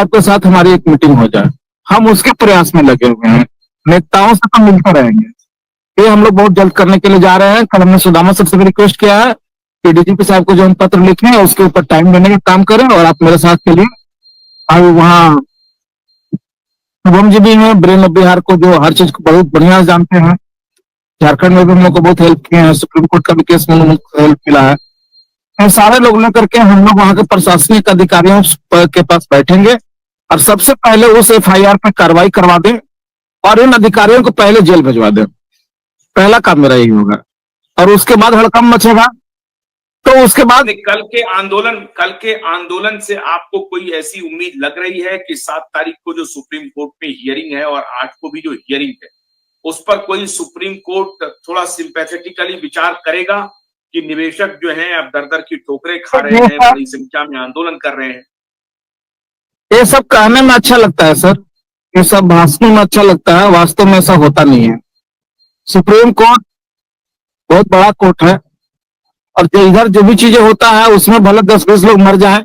आपके साथ हमारी एक मीटिंग हो जाए। हम उसके प्रयास में लगे हुए हैं। नेताओं से तो मिलते रहेंगे। ये हम लोग बहुत जल्द करने के लिए जा रहे हैं। कल हमने सुदामा सर से भी रिक्वेस्ट किया है कि डीजीपी साहब को जो हम पत्र लिखे हैं उसके ऊपर टाइम देने का काम करें, और आप मेरे साथ चलिए। और वहाँ शुभम जी भी हैं, ब्रेन ऑफ बिहार को, जो हर चीज को बहुत बढ़िया जानते हैं। झारखंड में भी हम लोग को बहुत हेल्प किए हैं, सुप्रीम कोर्ट का भी केस में उनको हेल्प मिला है। तो सारे लोग मिल करके हम लोग वहां के प्रशासनिक अधिकारियों के पास बैठेंगे और सबसे पहले उस एफआईआर पर कार्रवाई करवा दें और इन अधिकारियों को पहले जेल भिजवा दें। पहला काम मेरा यही होगा, और उसके बाद हड़कंप मचेगा। तो उसके बाद कल के आंदोलन से आपको कोई ऐसी उम्मीद लग रही है कि 7 तारीख को जो सुप्रीम कोर्ट में हियरिंग है और 8 को भी जो हियरिंग है, उस पर कोई सुप्रीम कोर्ट थोड़ा सिंपैथेटिकली विचार करेगा कि निवेशक जो हैं अब दर-दर की ठोकरें खा रहे हैं, बड़ी संख्या में आंदोलन कर रहे हैं? ये सब कहने में अच्छा लगता है सर, ये सब भाषण में अच्छा लगता है, वास्तव में ऐसा होता नहीं है। सुप्रीम कोर्ट बहुत बड़ा कोर्ट है, और इधर जो भी चीजें होता है उसमें भले 10-20 लोग मर जाएं,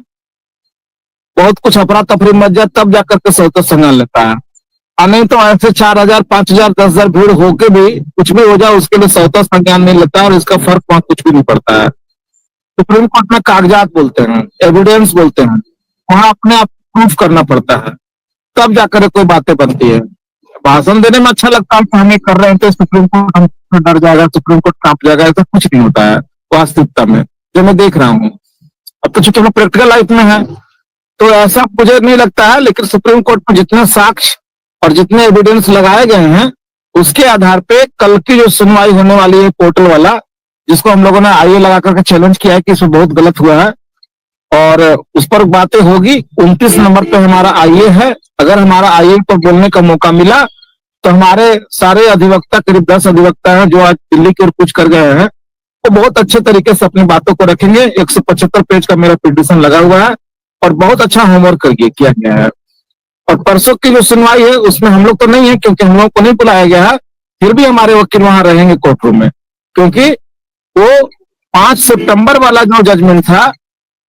बहुत कुछ अफरा तफरी मच जाए, तब जाकर के सौता संज्ञान लेता है। और नहीं तो ऐसे 4,000, 5,000, 10,000 भीड़ होके भी कुछ भी हो जाए उसके लिए सौता संज्ञान नहीं लेता है, और इसका फर्क वहां कुछ भी नहीं पड़ता है। सुप्रीम कोर्ट में कागजात बोलते हैं, एविडेंस बोलते हैं, वहां अपने आप प्रूफ करना पड़ता है, तब जाकर कोई बातें बनती है। भाषण देने में अच्छा लगता है कि हम ये कर रहे हैं तो सुप्रीम कोर्ट हमसे डर जाएगा, सुप्रीम कोर्ट कांप जाएगा, ऐसा कुछ नहीं होता है वास्तविकता में, जो मैं देख रहा हूँ। अब तो चूंकि हम प्रैक्टिकल लाइफ में है तो ऐसा मुझे नहीं लगता है, लेकिन सुप्रीम कोर्ट में जितने साक्ष्य और जितने एविडेंस लगाए गए हैं उसके आधार पे कल की जो सुनवाई होने वाली है पोर्टल वाला, जिसको हम लोगों ने आईए लगा करके चैलेंज किया है कि इसमें बहुत गलत हुआ है, और उस पर बातें होगी। 29 नंबर पे हमारा आईए है। अगर हमारा आईए पर बोलने का मौका मिला तो हमारे सारे अधिवक्ता, करीब 10 अधिवक्ता हैं जो आज दिल्ली की ओर कूच कर गए हैं, वो बहुत अच्छे तरीके से अपनी बातों को रखेंगे। 175 पेज का मेरा पिटीशन लगा हुआ है और बहुत अच्छा होमवर्क किया गया है। और परसों की जो सुनवाई है उसमें हम लोग तो नहीं है, क्योंकि हम लोग को नहीं बुलाया गया है, फिर भी हमारे वकील वहां रहेंगे कोर्ट रूम में, क्योंकि वो 5 सितंबर वाला जो जजमेंट था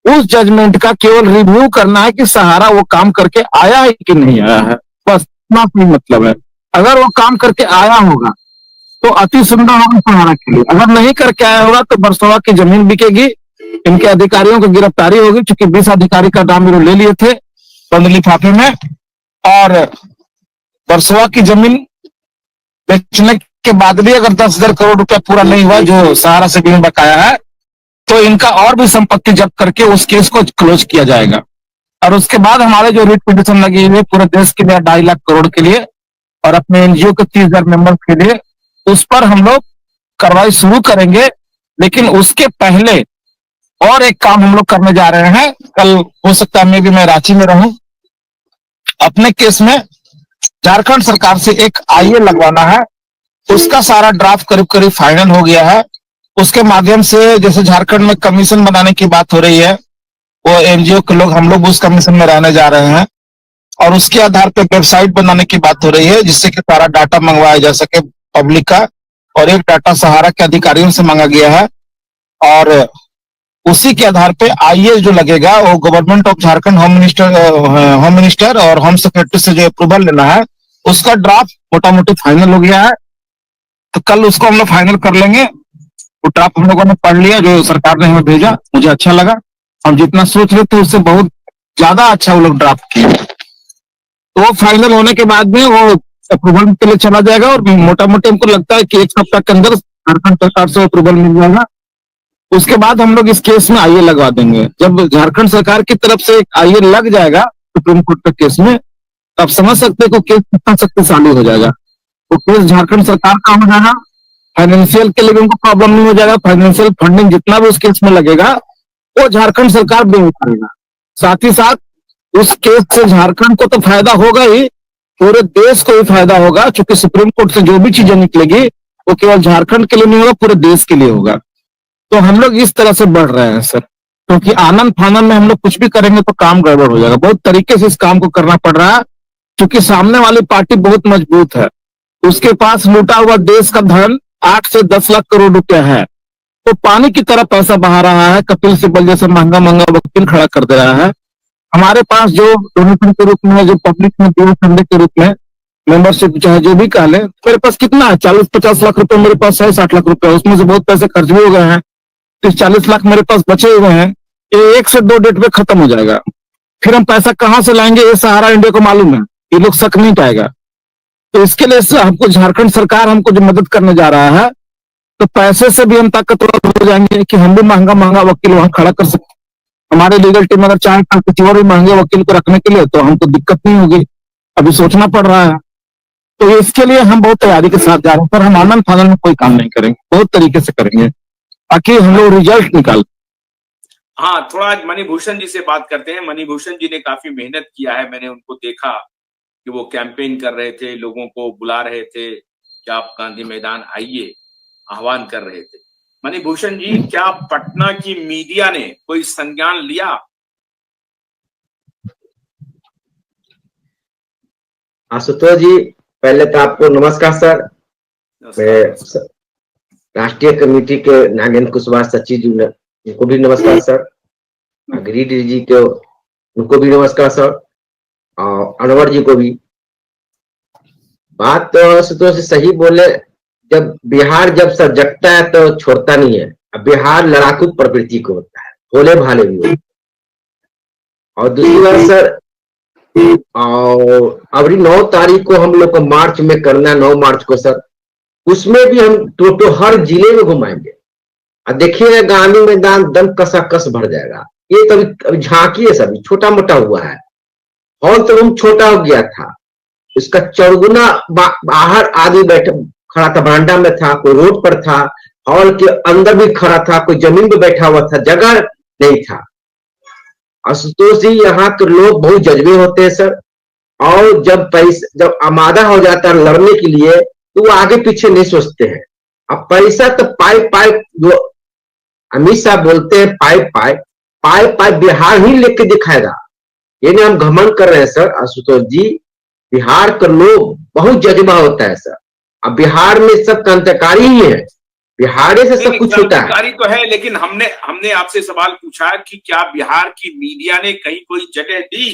उस जजमेंट का केवल रिव्यू करना है कि सहारा वो काम करके आया है कि नहीं आया है, बस इतना ही मतलब है। अगर वो काम करके आया होगा तो अति सुंदर होगा सहारा के लिए, अगर नहीं करके आया होगा तो बरसोवा की जमीन बिकेगी, इनके अधिकारियों की गिरफ्तारी होगी, क्योंकि 20 अधिकारी का नाम ले लिए थे बंद लिफाफे में, और बरसोवा की जमीन बेचने के बाद भी अगर 10,000 करोड़ रुपया पूरा नहीं हुआ जो सहारा से भी बकाया है, तो इनका और भी संपत्ति जब्त करके उस केस को क्लोज किया जाएगा। और उसके बाद हमारे जो रिट पिटीशन लगी हुई है पूरे देश के लिए 2.5 लाख करोड़ के लिए और अपने एनजीओ के 30,000 मेंबर्स के लिए, उस पर हम लोग कार्रवाई शुरू करेंगे। लेकिन उसके पहले और एक काम हम लोग करने जा रहे हैं। कल हो सकता है मैं रांची में रहूं। अपने केस में झारखंड सरकार से एक आईए लगवाना है, उसका सारा ड्राफ्ट करीब करीब फाइनल हो गया है। उसके माध्यम से जैसे झारखंड में कमीशन बनाने की बात हो रही है, वो एनजीओ के लोग, हम लोग उस कमीशन में रहने जा रहे हैं, और उसके आधार पर वेबसाइट बनाने की बात हो रही है जिससे कि सारा डाटा मंगवाया जा सके पब्लिक का, और एक डाटा सहारा के अधिकारियों से मांगा गया है। और उसी के आधार पे आईए जो लगेगा वो government of Jharkhand home minister और होम सेक्रेटरी से जो अप्रूवल लेना है, उसका ड्राफ्ट मोटा मोटी फाइनल हो गया है। तो कल उसको हम लोग फाइनल कर लेंगे। वो ड्राफ्ट हम लोगों ने पढ़ लिया जो सरकार ने हमें भेजा, मुझे अच्छा लगा। हम जितना सोच रहे थे उससे बहुत ज्यादा अच्छा वो लोग ड्राफ्ट किए। तो वो फाइनल होने के बाद में वो अप्रूवल के लिए चला जाएगा, और मोटा मोटी हमको लगता है कि 1 सप्ताह के अंदर झारखंड सरकार से अप्रूवल मिल जाएगा। उसके बाद हम लोग इस केस में आईए लगवा देंगे। जब झारखंड सरकार की तरफ से आईए लग जाएगा सुप्रीम कोर्ट के केस में, तब समझ सकते हैं कि केस कितना शक्तिशाली हो जाएगा। तो केस झारखंड सरकार का हो जाएगा, फाइनेंशियल के लिए भी उनको प्रॉब्लम नहीं हो जाएगा। फाइनेंशियल फंडिंग जितना भी उस केस में लगेगा वो झारखंड सरकार बेयर करेगा। साथ ही साथ उस केस से झारखंड को तो फायदा होगा ही, पूरे देश को भी फायदा होगा, क्योंकि सुप्रीम कोर्ट से जो भी चीजें निकलेगी वो केवल झारखंड के लिए नहीं होगा, पूरे देश के लिए होगा। तो हम लोग इस तरह से बढ़ रहे हैं सर, क्योंकि आनंद फानंद में हम लोग कुछ भी करेंगे तो काम गड़बड़ हो जाएगा। बहुत तरीके से इस काम को करना पड़ रहा है, क्योंकि सामने वाली पार्टी बहुत मजबूत है, उसके पास लूटा हुआ देश का धन 8 से 10 लाख करोड़ रुपया है। तो पानी की तरह पैसा बहा रहा है, कपिल सिब्बल जैसे महंगा महंगा वकील खड़ा कर दे रहा है, हमारे पास जो डोनेशन के रूप में, जो पब्लिक में दिए संडे के रूप में, मेंबरशिप चाहे जो भी कह ले, मेरे पास कितना है, 40-50 लाख रुपए मेरे पास है, 60 लाख रुपए, उसमें से बहुत पैसे खर्च भी हो गए हैं, 30-40 लाख मेरे पास बचे हुए हैं। ये 1 से 2 डेट में खत्म हो जाएगा। फिर हम पैसा कहां से लाएंगे, ये सहारा इंडिया को मालूम है, ये लोग शक नहीं पाएगा। तो इसके लिए हमको झारखंड सरकार हमको जो मदद करने जा रहा है, तो पैसे से भी हम ताकतवर हो जाएंगे कि हम भी महंगा महंगा वकील वहां खड़ा कर सकते। हमारे लीगल टीम अगर चाहे किसी और भी महंगे वकील को रखने के लिए, तो हमको दिक्कत नहीं होगी। अभी सोचना पड़ रहा है। तो इसके लिए हम बहुत तैयारी के साथ जा रहे हैं, पर हम आनंद फानंद में कोई काम नहीं करेंगे, बहुत तरीके से करेंगे ताकि हम लोग रिजल्ट निकाल। हाँ, थोड़ा आज मणिभूषण जी से बात करते हैं। मणिभूषण जी ने काफी मेहनत किया है, मैंने उनको देखा कि वो कैंपेन कर रहे थे, लोगों को बुला रहे थे कि आप गांधी मैदान आइए, आह्वान कर रहे थे। मणिभूषण जी, क्या पटना की मीडिया ने कोई संज्ञान लिया? आशुतोष जी, पहले तो आपको नमस्कार सर। मैं राष्ट्रीय कमेटी के नागेंद्र कुशवाहा सचिव जी, उनको भी नमस्कार सर। गिरिडीह जी को, उनको भी नमस्कार सर, और अनवर जी को भी। बात तो आशुतोष जी सही बोले, जब बिहार जब सर जगता है तो छोड़ता नहीं है। अब बिहार लड़ाकू प्रवृत्ति को होता है, भोले भाले भी होते हैं। और दूसरी बात सर, और अभी 9 तारीख को हम लोग को मार्च में करना है, 9 मार्च को सर, उसमें भी हम टोटो हर जिले में घुमाएंगे। और देखिएगा गांधी मैदान दम कसा कस भर जाएगा। ये तो अभी झांकी है सर, छोटा मोटा हुआ है, हॉल तो हम छोटा हो गया था, इसका चौगुना बाहर आदमी बैठा खड़ा था, बरामदा में था, कोई रोड पर था, हॉल के अंदर भी खड़ा था, कोई जमीन पे बैठा हुआ था, जगह नहीं था। आशुतोष जी, यहाँ के लोग बहुत जज्बे होते हैं सर, और जब आमादा हो जाता है लड़ने के लिए, तो वो आगे पीछे नहीं सोचते हैं। अब पैसा तो पाई जो अमित शाह बोलते हैं, पाई बिहार ही लेके दिखाएगा। ये नहीं हम घमंड कर रहे हैं सर आशुतोष जी, बिहार के लोग बहुत जज्बा होता है सर। अब बिहार में सब क्रांतिकारी ही है, बिहार से सब कुछ होता है। क्रांतिकारी तो है, लेकिन हमने आपसे सवाल पूछा कि क्या बिहार की मीडिया ने कहीं कोई जगह दी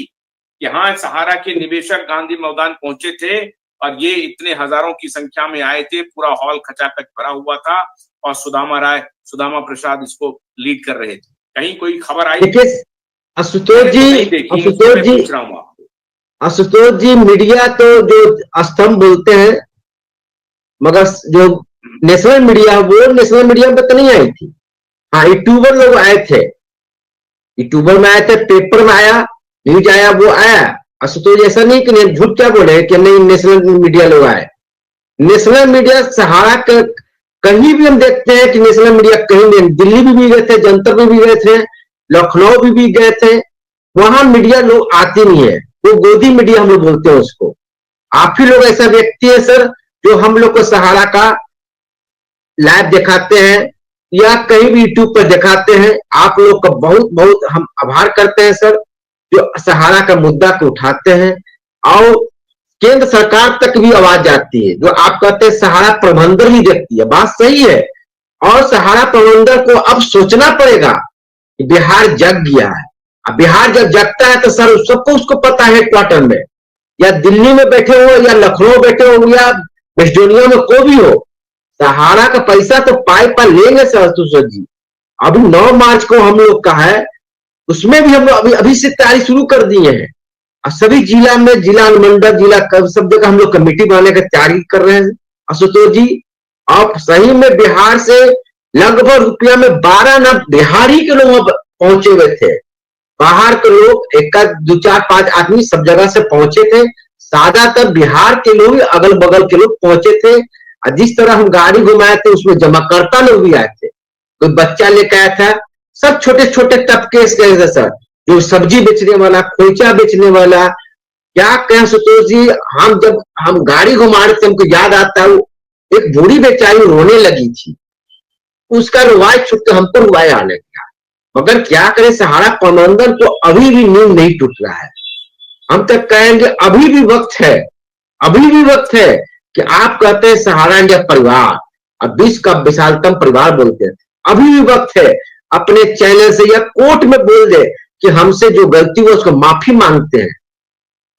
कि हाँ, सहारा के निवेशक गांधी मैदान पहुंचे थे और ये इतने हजारों की संख्या में आए थे, पूरा हॉल खचाखच भरा हुआ था और सुदामा प्रसाद इसको लीड कर रहे थे, कहीं कोई खबर आई? देखिए आशुतोष जी, मीडिया तो जो स्तंभ बोलते हैं, मगर जो नेशनल मीडिया, वो नेशनल मीडिया में तो नहीं आई थी। हाँ, यूट्यूबर लोग आए थे, यूट्यूबर में आए थे, पेपर में आया, न्यूज आया, वो आया। आशुतोष जी, ऐसा नहीं कि झूठ क्या बोले कि नहीं नेशनल मीडिया लोग आए। नेशनल मीडिया सहारा का कहीं भी हम देखते हैं कि नेशनल मीडिया कहीं नहीं, दिल्ली भी गए थे, जंतर में भी गए थे, लखनऊ भी गए थे, वहां मीडिया लोग आते नहीं है, वो गोदी मीडिया हम लोग बोलते हैं उसको। आप ही लोग ऐसा व्यक्ति है सर जो हम लोग को सहारा का लाइव दिखाते हैं या कहीं भी यूट्यूब पर दिखाते हैं। आप लोग का बहुत बहुत हम आभार करते हैं सर, जो सहारा का मुद्दा को उठाते हैं और केंद्र सरकार तक भी आवाज जाती है। जो आप कहते हैं सहारा प्रबंधन ही देखती है, बात सही है। और सहारा प्रबंधन को अब सोचना पड़ेगा कि बिहार जग गया है। अब बिहार जब जगता है तो सर सबको उसको पता है, क्वार्टर में या दिल्ली में बैठे हो या लखनऊ बैठे हो या मेस्टोनिया में कोई भी हो, सहारा का पैसा तो पाई लेंगे सर आशुतोष जी। अभी 9 मार्च को हम लोग का है, उसमें भी हम लोग अभी से तैयारी शुरू कर दिए हैं। और सभी जिला में, जिला अनुमंडल, जिला सब जगह हम लोग कमेटी बनाने की तैयारी कर रहे हैं आशुतोष जी। आप सही में बिहार से लगभग रुपया में 12 ना बिहारी के लोग पहुंचे हुए थे, बाहर के लोग 1, 2, 4, 5 आदमी सब जगह से पहुंचे थे। ज्यादातर बिहार के लोग, अगल बगल के लोग पहुंचे थे। और जिस तरह हम गाड़ी घुमाए थे उसमें जमाकर्ता लोग भी आए थे, कोई बच्चा लेकर आया था, सब छोटे छोटे तबके से थे सर, जो सब्जी बेचने वाला, खोइचा बेचने वाला। क्या कहें आशुतोष जी, हम जब हम गाड़ी घुमा रहे थे, हमको याद आता है एक बूढ़ी बेचारी रोने लगी थी, उसका रुवाई छुट के हमको रुवाई आने लगा। मगर क्या करें, सहारा प्रबंधन तो अभी भी नींद नहीं टूट रहा है। हम तक कहेंगे अभी भी वक्त है, अभी भी वक्त है कि आप कहते हैं सहारा इंडिया परिवार, अब विश्व का विशालतम परिवार बोलते हैं, अभी भी वक्त है अपने चैनल से या कोर्ट में बोल दे कि हमसे जो गलती हुआ उसको माफी मांगते हैं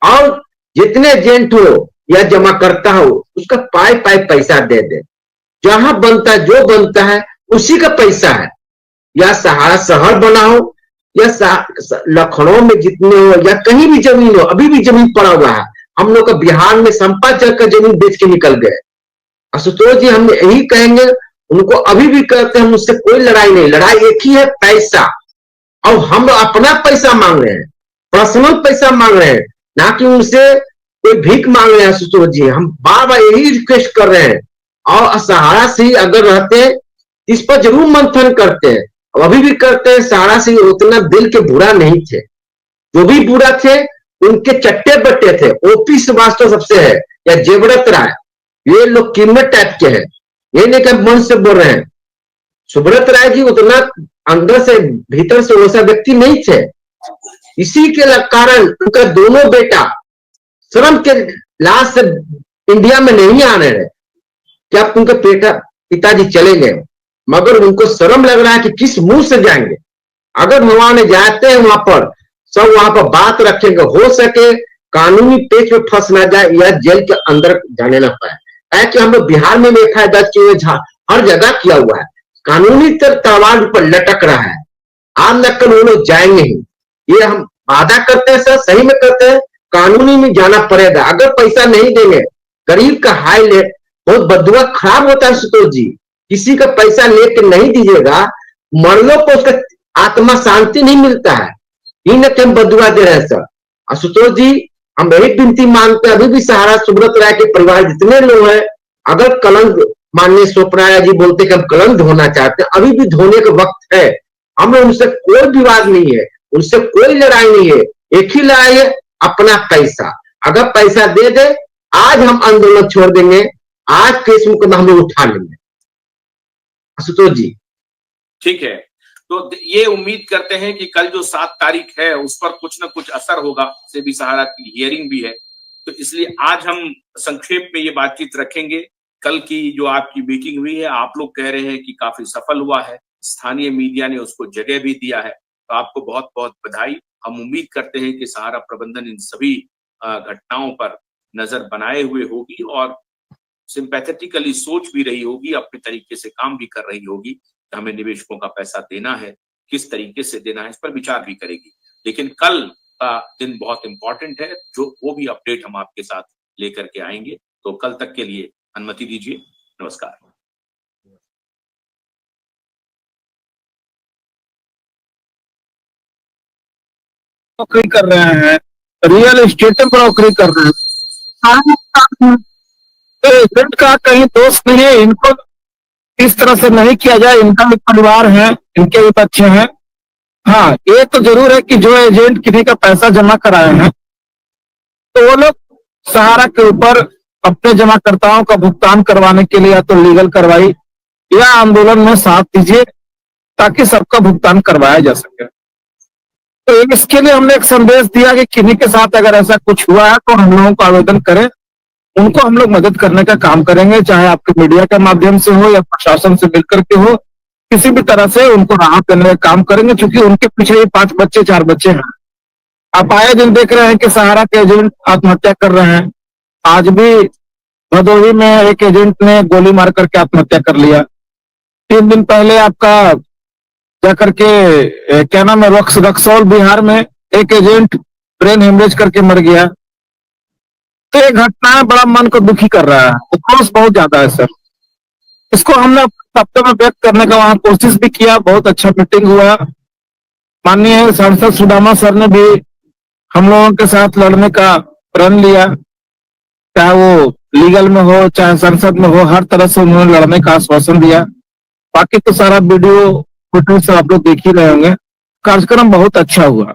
और जितने एजेंट हो या जमा करता हो उसका पाई पाई पैसा दे दे। जहां बनता है जो बनता है उसी का पैसा है। या सहारा शहर बना हो या लखनऊ में जितने हो या कहीं भी जमीन हो, अभी भी जमीन पड़ा हुआ है। हम लोग का बिहार में संपाचक का जमीन बेच के निकल गए। आशुतोष जी हम यही कहेंगे, उनको अभी भी कहते हैं मुझसे कोई लड़ाई नहीं, लड़ाई एक ही है, पैसा। और हम अपना पैसा मांग रहे हैं, पर्सनल पैसा मांग रहे हैं, ना कि उनसे कोई भीख मांग रहे हैं। आशुतोष जी हम बार बार यही रिक्वेस्ट कर रहे हैं और सहारा से अगर रहते इस पर जरूर मंथन करते हैं, अभी भी करते हैं। सहारा से उतना दिल के बुरा नहीं थे, जो भी बुरा थे उनके चट्टे बट्टे थे। ओपी श्रीवास्तव सबसे है या जेवरत राय, ये लोग कीमत टाइप के हैं, ये नहीं कि मन से बोल रहे हैं। सुब्रत राय जी उतना अंदर से भीतर से वैसा व्यक्ति नहीं थे। इसी के कारण उनका दोनों बेटा श्रम के लाश से इंडिया में नहीं आने रहे। क्या उनके पिताजी चले गए, मगर उनको शर्म लग रहा है कि किस मुंह से जाएंगे। अगर वहां जाते हैं वहां पर सब वहां पर बात रखेंगे, हो सके कानूनी पेच में फंस ना जाए या जेल के अंदर जाने ना पाए। कि हम लोग बिहार में FIR दर्ज किए हर जगह किया हुआ है, कानूनी तलवार पर लटक रहा है। आज न कल वो लोग जाएंगे ही, ये हम वादा करते हैं सर, सही में करते हैं। कानूनी में जाना पड़ेगा। अगर पैसा नहीं देंगे, गरीब का हाई लेट बहुत बदुआ खराब होता है। आशुतोष जी किसी का पैसा लेके नहीं दीजिएगा, मरलों को उसका आत्मा शांति नहीं मिलता है। ये न कि हम बदुआ दे रहे हैं सर। आशुतोष जी हम यही विनती मांगते हैं, अभी भी सहारा सुब्रत राय के परिवार जितने लोग हैं, अगर कलंक माननीय स्वप्नाया जी बोलते कि हम कलंक धोना चाहते हैं, अभी भी धोने का वक्त है। हमें उनसे कोई विवाद नहीं है, उनसे कोई लड़ाई नहीं है। एक ही लड़ाई है, अपना पैसा। अगर पैसा दे दे, आज हम आंदोलन छोड़ देंगे, आज केस मुकदमा हम लोग उठा लेंगे। आशुतोष जी ठीक है, तो ये उम्मीद करते हैं कि कल जो 7 तारीख है उस पर कुछ ना कुछ असर होगा। सेबी सहारा की हियरिंग भी है, तो इसलिए आज हम संक्षेप में ये बातचीत रखेंगे। कल की जो आपकी मीटिंग हुई है, आप लोग कह रहे हैं कि काफी सफल हुआ है, स्थानीय मीडिया ने उसको जगह भी दिया है, तो आपको बहुत बहुत बधाई। हम उम्मीद करते हैं कि सहारा प्रबंधन इन सभी घटनाओं पर नजर बनाए हुए होगी और सिंपैथेटिकली सोच भी रही होगी, अपने तरीके से काम भी कर रही होगी कि हमें निवेशकों का पैसा देना है, किस तरीके से देना है, इस पर विचार भी करेगी। लेकिन कल का दिन बहुत इंपॉर्टेंट है, जो वो भी अपडेट हम आपके साथ लेकर के आएंगे। तो कल तक के लिए अनुमति दीजिए, नमस्कार। नौकरी कर रहे हैं, रियल एस्टेट में नौकरी कर रहे हैं, तो एजेंट का कहीं दोष नहीं है। इनको इस तरह से नहीं किया जाए, इनका भी परिवार है, इनके भी बच्चे हैं। हाँ ये तो जरूर है कि जो एजेंट किसी का पैसा जमा कराए हैं, तो वो लोग सहारा के ऊपर अपने जमाकर्ताओं का भुगतान करवाने के लिए या तो लीगल कार्रवाई या आंदोलन में साथ दीजिए, ताकि सबका भुगतान करवाया जा सके। तो इसके लिए हमने एक संदेश दिया कि किन्हीं के साथ अगर ऐसा कुछ हुआ है तो हम लोगों को आवेदन करें, उनको हम लोग मदद करने का काम करेंगे, चाहे आपके मीडिया के माध्यम से हो या प्रशासन से मिलकर के हो, किसी भी तरह से उनको राहत देने का काम करेंगे। क्योंकि उनके पीछे ही 5 बच्चे 4 बच्चे हैं। आप आए दिन देख रहे हैं कि सहारा के एजेंट आत्महत्या कर रहे हैं। आज भी भदोही में एक एजेंट ने गोली मार करके आत्महत्या कर लिया। 3 दिन पहले आपका जाकर के क्या नाम है, रक्सौल बिहार में एक एजेंट ब्रेन हेमरेज करके मर गया। तो ये घटना बड़ा मन को दुखी कर रहा है, क्रोध बहुत ज्यादा है सर। इसको हमने शब्दों में व्यक्त करने का वहां कोशिश भी किया, बहुत अच्छा मीटिंग हुआ। माननीय सांसद सुदामा सर ने भी हम लोगों के साथ लड़ने का प्रण लिया, चाहे वो लीगल में हो चाहे संसद में हो, हर तरह से उन्होंने लड़ने का आश्वासन दिया। बाकी तो सारा वीडियो फुटेज आप लोग देख ही रहे होंगे। कार्यक्रम बहुत अच्छा हुआ।